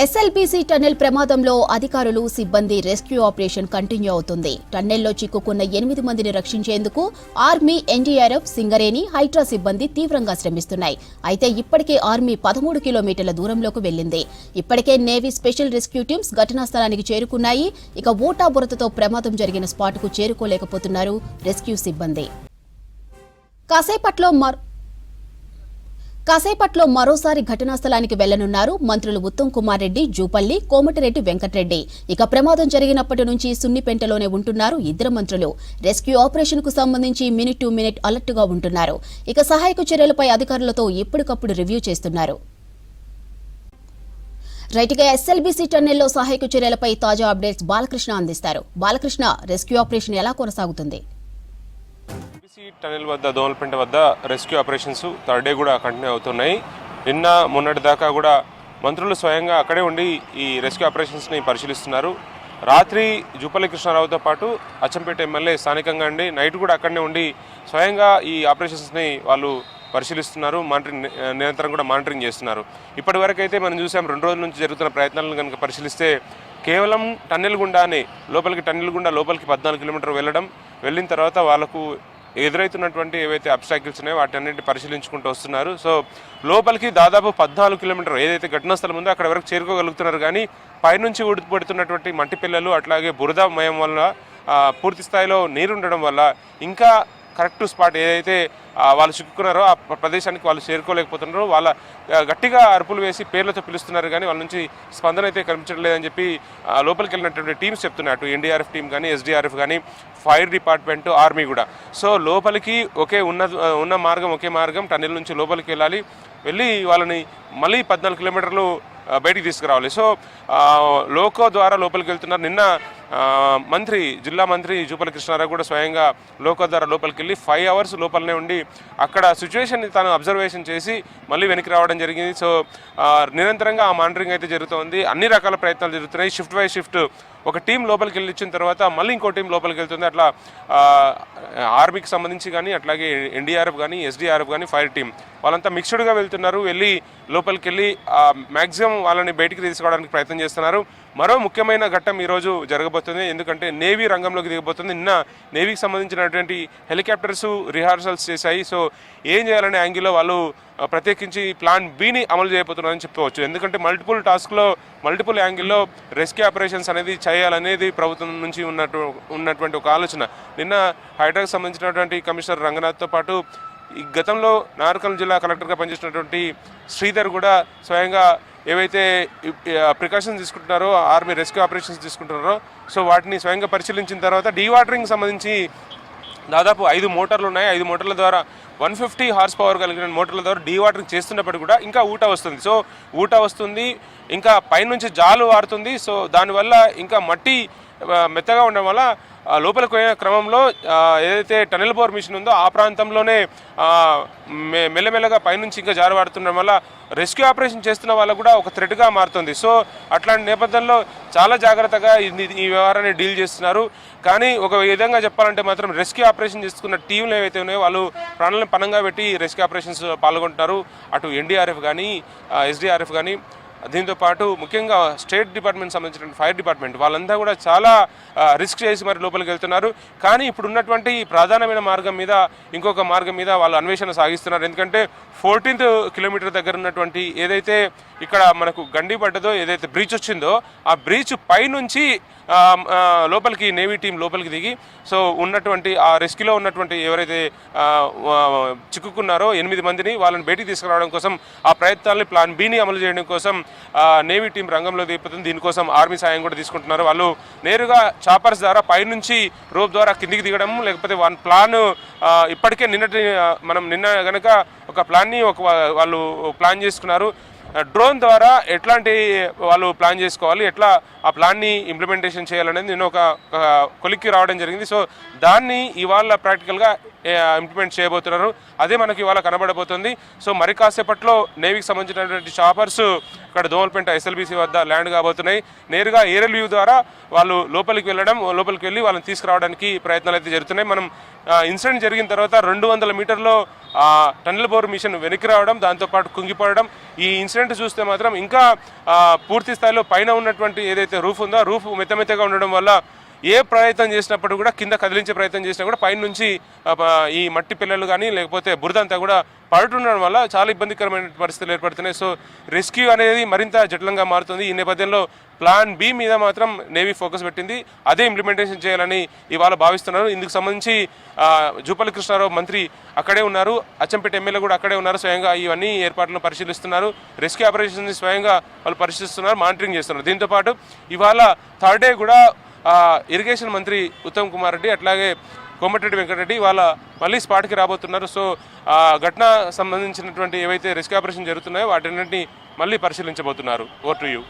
SLBC tunnel ప్రమాదంలో అధికారులు సిబ్బంది రెస్క్యూ ఆపరేషన్ కంటిన్యూ అవుతుంది. టన్నెల్లో చిక్కుకున్న 8 మందిని రక్షించేందుకు ఆర్మీ, ఎన్డీఆర్ఎఫ్, సింగరేణి, హైడ్రా సిబ్బంది తీవ్రంగా శ్రమిస్తున్నాయి. అయితే ఇప్పటికే ఆర్మీ 13 కిలోమీటర్ల దూరంలోకి వెళ్లింది. ఇప్పటికే నేవీ స్పెషల్ రెస్క్యూ టీమ్స్ ఘటనా స్థలానికి చేరుకున్నాయి. ఇక ఊటాబురతతో ప్రమాదం జరిగిన స్పాట్కు చేరుకోలేకపోతున్నారు రెస్క్యూ సిబ్బంది. కాసేపట్లో మరోసారి ఘటనా స్థలానికి వెళ్లనున్నారు మంత్రులు ఉత్తమ్ కుమార్ రెడ్డి, జూపల్లి, కోమటిరెడ్డి వెంకటరెడ్డి. ఇక ప్రమాదం జరిగినప్పటి నుంచి సున్నిపెంటలోనే ఉంటున్నారు ఇద్దరు మంత్రులు. రెస్క్యూ ఆపరేషన్ కు సంబంధించి మినిట్ టు మినిట్ అలర్ట్ గా ఉంటున్నారు. ఇక సహాయక చర్యలపై అధికారులతో ఎప్పటికప్పుడు రివ్యూ చేస్తున్నారు. రైట్గా ఎస్ఎల్బీసీ టన్నెల్లో సహాయక చర్యలపై తాజా అప్డేట్స్ బాలకృష్ణ అందిస్తారు. బాలకృష్ణ, రెస్క్యూ ఆపరేషన్ ఎలా కొనసాగుతుంది? టనెల్ వద్ద, దోమలపెంట వద్ద రెస్క్యూ ఆపరేషన్స్ థర్డ్ డే కూడా కంటిన్యూ అవుతున్నాయి. నిన్న మొన్నటి దాకా కూడా మంత్రులు స్వయంగా అక్కడే ఉండి ఈ రెస్క్యూ ఆపరేషన్స్ని పరిశీలిస్తున్నారు. రాత్రి జూపల్లి కృష్ణారావుతో పాటు అచ్చంపేట ఎమ్మెల్యే స్థానికంగా ఉండి నైట్ కూడా అక్కడనే ఉండి స్వయంగా ఈ ఆపరేషన్స్ని వాళ్ళు పరిశీలిస్తున్నారు. నిరంతరం కూడా మానిటరింగ్ చేస్తున్నారు. ఇప్పటి వరకు అయితే మనం చూసాం 2 రోజుల నుంచి జరుగుతున్న ప్రయత్నాలను కనుక పరిశీలిస్తే కేవలం టన్నెల్ గుండానే టన్నెల్ గుండా లోపలికి 14 కిలోమీటర్లు వెళ్ళిన తర్వాత వాళ్ళకు ఎదురైతున్నటువంటి ఏవైతే అబ్స్టాకిల్స్ ఉన్నాయో వాటన్నింటినీ పరిశీలించుకుంటూ వస్తున్నారు. సో లోపలికి దాదాపు 14 కిలోమీటర్లు ఏదైతే ఘటనా స్థలం ఉందో అక్కడ వరకు చేరుకోగలుగుతున్నారు. కానీ పైనుంచి ఊడిపడుతున్నటువంటి మట్టి పిల్లలు అట్లాగే బురదమయం వల్ల పూర్తి స్థాయిలో నీరు ఉండడం వల్ల ఇంకా కరెక్ట్ స్పాట్ ఏదైతే వాళ్ళు చిక్కుకున్నారో ఆ ప్రదేశానికి వాళ్ళు చేరుకోలేకపోతున్నారో వాళ్ళ గట్టిగా అరుపులు వేసి పేర్లతో పిలుస్తున్నారు. కానీ వాళ్ళ నుంచి స్పందన అయితే కనిపించడం లేదని చెప్పి లోపలికి వెళ్ళినటువంటి టీమ్స్ చెప్తున్నాయి. అటు ఎన్డీఆర్ఎఫ్ టీం కానీ, ఎస్డీఆర్ఎఫ్ కానీ, ఫైర్ డిపార్ట్మెంట్, ఆర్మీ కూడా. సో లోపలికి ఒకే మార్గం టన్నెల్ నుంచి లోపలికి వెళ్ళి వాళ్ళని మళ్ళీ 14 కిలోమీటర్లు బయటికి తీసుకురావాలి. సో లోకో ద్వారా లోపలికి వెళ్తున్నారు. నిన్న జిల్లా మంత్రి జూపల్లి కృష్ణారావు కూడా స్వయంగా లోకో ద్వారా లోపలికి వెళ్ళి 5 అవర్స్ లోపలనే ఉండి అక్కడ సిచ్యువేషన్ని తాను అబ్జర్వేషన్ చేసి మళ్ళీ వెనక్కి రావడం జరిగింది. సో నిరంతరంగా ఆ మానిటరింగ్ అయితే జరుగుతుంది. అన్ని రకాల ప్రయత్నాలు జరుగుతున్నాయి. షిఫ్ట్ బై షిఫ్ట్ ఒక టీం లోపలికి వెళ్ళి ఇచ్చిన తర్వాత మళ్ళీ ఇంకో టీం లోపలికి వెళ్తుంది. అట్లా ఆర్మీకి సంబంధించి కానీ, అట్లాగే ఎన్డీఆర్ఎఫ్ కానీ, ఎస్డీఆర్ఎఫ్ కానీ, ఫైర్ టీం వాళ్ళంతా మిక్స్డ్గా వెళ్తున్నారు. వెళ్ళి లోపలికి వెళ్ళి మ్యాక్సిమం వాళ్ళని బయటికి తీసుకోవడానికి ప్రయత్నం చేస్తున్నారు. మరో ముఖ్యమైన ఘట్టం ఈరోజు జరగబోతుంది. ఎందుకంటే నేవీ రంగంలోకి దిగబోతుంది. నిన్న నేవీకి సంబంధించినటువంటి హెలికాప్టర్స్ రిహార్సల్స్ చేశాయి. సో ఏం చేయాలనే యాంగిల్లో వాళ్ళు ప్రత్యేకించి ప్లాన్ బిని అమలు చేయబోతున్నారని చెప్పుకోవచ్చు. ఎందుకంటే మల్టిపుల్ యాంగిల్లో రెస్క్యూ ఆపరేషన్స్ అనేది చేయాలనేది ప్రభుత్వం నుంచి ఉన్నటువంటి ఒక ఆలోచన. నిన్న హైడ్రాకి సంబంధించినటువంటి కమిషనర్ రంగనాథ్తో పాటు ఈ గతంలో నాగర్కర్నూలు జిల్లా కలెక్టర్గా పనిచేసినటువంటి శ్రీధర్ కూడా స్వయంగా ఏవైతే ప్రికాషన్స్ తీసుకుంటున్నారో, ఆర్మీ రెస్క్యూ ఆపరేషన్స్ తీసుకుంటున్నారో, సో వాటిని స్వయంగా పరిశీలించిన తర్వాత డీవాటరింగ్ సంబంధించి దాదాపు 5 మోటార్లు ఉన్నాయి. 5 మోటార్ల ద్వారా 150 హార్స్ పవర్ కలిగిన మోటార్ల ద్వారా డీవాటరింగ్ చేస్తున్నప్పటికీ కూడా ఇంకా ఊట వస్తుంది. ఇంకా పైనుంచి జాలు వారుతుంది. సో దానివల్ల ఇంకా మట్టి మెత్తగా ఉండడం వల్ల లోపలికి పోయిన క్రమంలో ఏదైతే టనెల్ బోర్ మిషన్ ఉందో ఆ ప్రాంతంలోనే మెల్లమెల్లగా పైనుంచి ఇంకా జారవాడుతుండడం వల్ల రెస్క్యూ ఆపరేషన్ చేస్తున్న వాళ్ళకు కూడా ఒక థ్రెట్గా మారుతుంది. సో అట్లాంటి నేపథ్యంలో చాలా జాగ్రత్తగా ఈ వ్యవహారాన్ని డీల్ చేస్తున్నారు. కానీ ఒక విధంగా చెప్పాలంటే మాత్రం రెస్క్యూ ఆపరేషన్ చేసుకున్న టీంలు ఏవైతే ఉన్నాయో వాళ్ళు ప్రాణాలను పణంగా పెట్టి రెస్క్యూ ఆపరేషన్స్ పాల్గొంటున్నారు. అటు ఎన్డీఆర్ఎఫ్ కానీ, ఎస్డీఆర్ఎఫ్ కానీ, దీంతో పాటు ముఖ్యంగా స్టేట్ డిపార్ట్మెంట్ సంబంధించిన ఫైర్ డిపార్ట్మెంట్ వాళ్ళంతా కూడా చాలా రిస్క్ చేసి మరి లోపలికి వెళ్తున్నారు. కానీ ఇప్పుడు ఉన్నటువంటి ప్రధానమైన మార్గం మీద ఇంకొక మార్గం మీద వాళ్ళు అన్వేషణ సాగిస్తున్నారు. ఎందుకంటే 14th కిలోమీటర్ దగ్గర ఉన్నటువంటి ఏదైతే ఇక్కడ మనకు గండి పడ్డదో, ఏదైతే బ్రీచ్ వచ్చిందో ఆ బ్రీచ్ పైనుంచి లోపలికి నేవీ టీం లోపలికి దిగి సో ఉన్నటువంటి ఆ రెస్క్యూలో ఉన్నటువంటి ఎవరైతే చిక్కుకున్నారో 8 మందిని వాళ్ళని బయటికి తీసుకురావడం కోసం ఆ ప్రయత్నాలని ప్లాన్ బిని అమలు చేయడం కోసం నేవీ టీం రంగంలో దిగుతుంది. దీనికోసం ఆర్మీ సాయం కూడా తీసుకుంటున్నారు. వాళ్ళు నేరుగా చాపర్స్ ద్వారా పైనుంచి రోప్ ద్వారా కిందికి దిగడం, లేకపోతే ప్లాన్ ఇప్పటికే నిన్న కనుక ఒక ప్లాన్ని వాళ్ళు ప్లాన్ చేసుకున్నారు. డ్రోన్ ద్వారా ఎట్లాంటి వాళ్ళు ప్లాన్ చేసుకోవాలి, ఎట్లా ఆ ప్లాన్ని ఇంప్లిమెంటేషన్ చేయాలనేది నేను ఒక కొలిక్కి రావడం జరిగింది. సో దాన్ని ఇవాళ ప్రాక్టికల్గా ఇంప్లిమెంట్ చేయబోతున్నారు. అదే మనకి ఇవాళ కనబడబోతుంది. సో మరి కాసేపట్లో నేవీకి సంబంధించినటువంటి చాపర్స్ ఇక్కడ దోమలపేట SLBC వద్ద ల్యాండ్ కాబోతున్నాయి. నేరుగా ఏరియల్ వ్యూ ద్వారా వాళ్ళు లోపలికి వెళ్ళి వాళ్ళని తీసుకురావడానికి ప్రయత్నాలు అయితే జరుగుతున్నాయి. మనం ఇన్సిడెంట్ జరిగిన తర్వాత 200 మీటర్లో టన్నెల్ బోర్ మిషన్ వెనక్కి రావడం, దాంతోపాటు కుంగిపోవడం. ఈ ఇన్సిడెంట్ చూస్తే మాత్రం ఇంకా పూర్తి స్థాయిలో పైన ఉన్నటువంటి ఏదైతే రూఫ్ ఉందో రూఫ్ మెత్తమెత్తగా ఉండడం వల్ల ఏ ప్రయత్నం చేసినప్పుడు కూడా కింద కదిలించే ప్రయత్నం చేసినా కూడా పైన నుంచి ఈ మట్టి పిల్లలు కానీ లేకపోతే బురద అంతా కూడా పడుతుండడం వల్ల చాలా ఇబ్బందికరమైన పరిస్థితులు ఏర్పడుతున్నాయి. సో రెస్క్యూ అనేది మరింత జటిలంగా మారుతుంది. ఈ నేపథ్యంలో ప్లాన్ B మీద మాత్రం నేవీ ఫోకస్ పెట్టింది. అదే ఇంప్లిమెంటేషన్ చేయాలని ఇవాళ భావిస్తున్నారు. ఇందుకు సంబంధించి జూపల్లి కృష్ణారావు మంత్రి అక్కడే ఉన్నారు, అచ్చంపేట ఎమ్మెల్యే కూడా అక్కడే ఉన్నారు. స్వయంగా ఇవన్నీ ఏర్పాట్లను పరిశీలిస్తున్నారు. రెస్క్యూ ఆపరేషన్ని స్వయంగా వాళ్ళు పరిశీలిస్తున్నారు, మానిటరింగ్ చేస్తున్నారు. దీంతోపాటు ఇవాళ థర్డ్ డే కూడా ఇరిగేషన్ మంత్రి ఉత్తమ్ కుమార్ రెడ్డి అట్లాగే కోమటిరెడ్డి వెంకటరెడ్డి వాళ్ళ మళ్ళీ స్పాట్కి రాబోతున్నారు. సో ఘటన సంబంధించినటువంటి ఏవైతే రెస్క్యూ ఆపరేషన్ జరుగుతున్నాయో వాటన్నింటినీ మళ్ళీ పరిశీలించబోతున్నారు. Over to you.